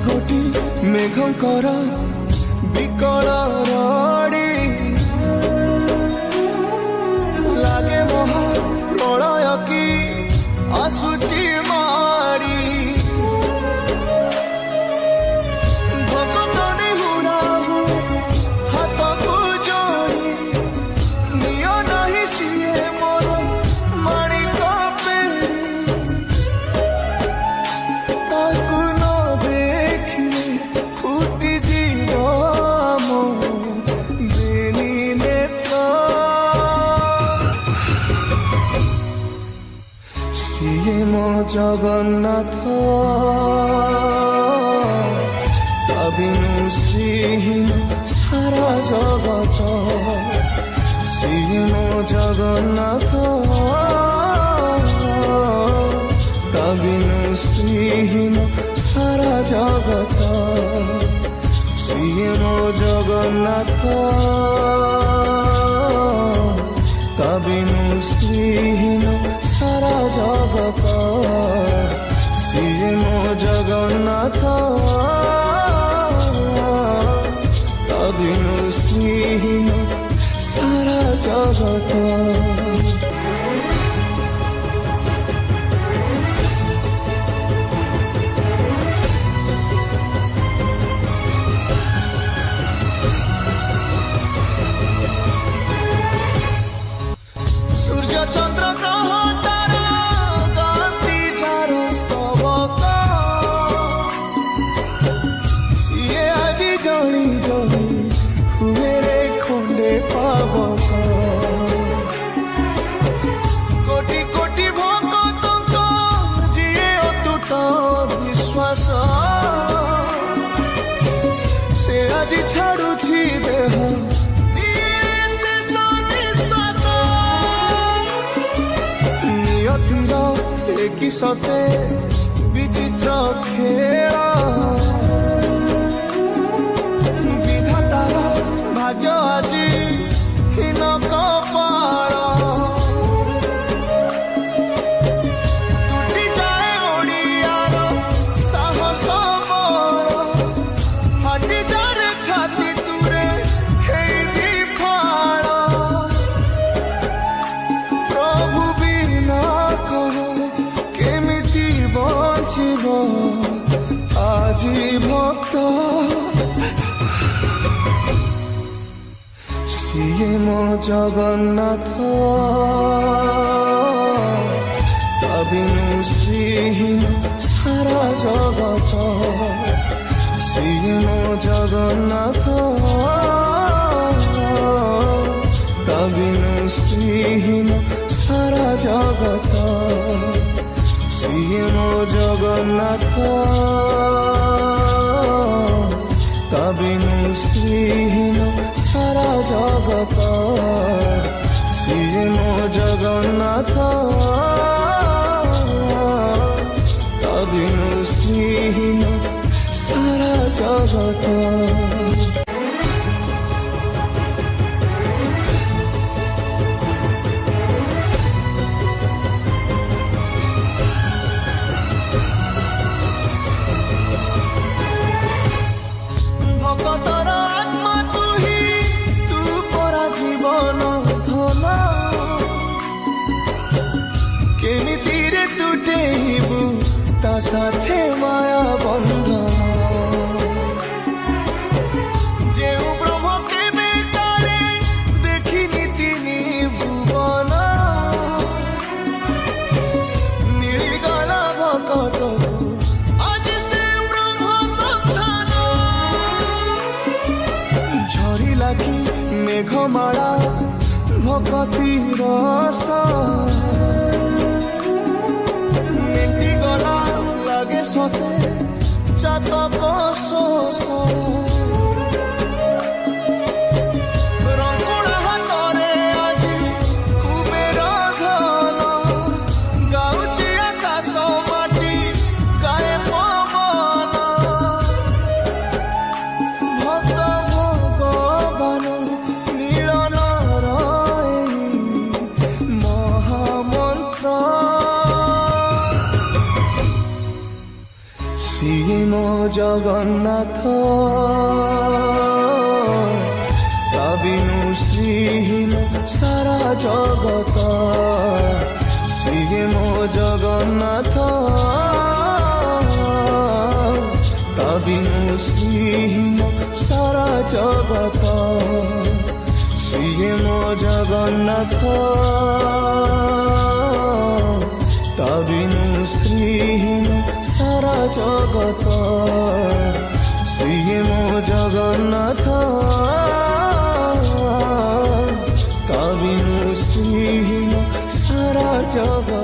घोटी मेघंकर विकल रड़ी लागे महा प्रलय की आसुची मारी भक्तनी हुराहु हाथ को जोड़ी नियो नहीं सिए मोर माणिक पेड़ी ताकू न देखिले फुटी जीव मो बेनी नेत्र सिए मो जगन्नाथ बिनु श्रीहीन सारा जगत सिए मो जगन्नाथ बिनु श्रीहीन सारा जगत सिए मो जगन्नाथ बिनु श्रीहीन सारा जगत सिए मो जगन्नाथ बिनु श्रीहीन सारा जगत सूर्य चंद्र ग्रह तारा गाती चारो स्तबक सिए आजी जणी जणी हुए रे खंडे पावक कोटि कोटि भक्तक जिए अतुट विश्वास से आजी छाड़ुछि देह की सते विचित्र खेल विधातार भाग्य आज हीन कपाल टूटी जाए ओडियार साहस बल फाटी जाए छाती तुरे हेई फाड़ प्रभु बिना कह आजी भक्त सिए मो जगन्नाथ बिनु श्रीहीन सारा जगत सिए मो जगन्नाथ बिनु श्रीहीन सारा जगत सिए मो जगन्नाथ बिनु श्रीहीन सारा जगत सिए मो जगन्नाथ बिनु श्रीहीन सारा जगत भगतर आत्मा तू ही तू परा जीवन धन केमिति रे तुटेबु ता साथे माया बंधन जेउ ब्रह्म केबे काले देखिनि तिनि भुवन मिलिगला भगतकु आज से ब्रह्म संधान झरिला कि मेघमाला भक्ति रस मेटी गला लगे सते चातक शोष रंगुड़ा हाथरे आज कुबेर धन गाउची आकाश माटी गाए पवन भक्त भगवान मिलन महामंत्र ସିଏ ମୋ ଜଗନ୍ନାଥ ତା ବିନୁ ଶ୍ରୀହୀନ ସାରା ଜଗତ ସିଏ ମୋ ଜଗନ୍ନାଥ ତା ବିନୁ ଶ୍ରୀହୀନ ସାରା ଜଗତ ସିଏ ମୋ ଜଗନ୍ନାଥ ତା ବିନୁ ଶ୍ରୀହୀନ ସାରା ଜଗତ ସିଏ ମୋ ଜଗନ୍ନାଥ ତା ବିନୁ ଶ୍ରୀହୀନ ସାରା ଜଗତ।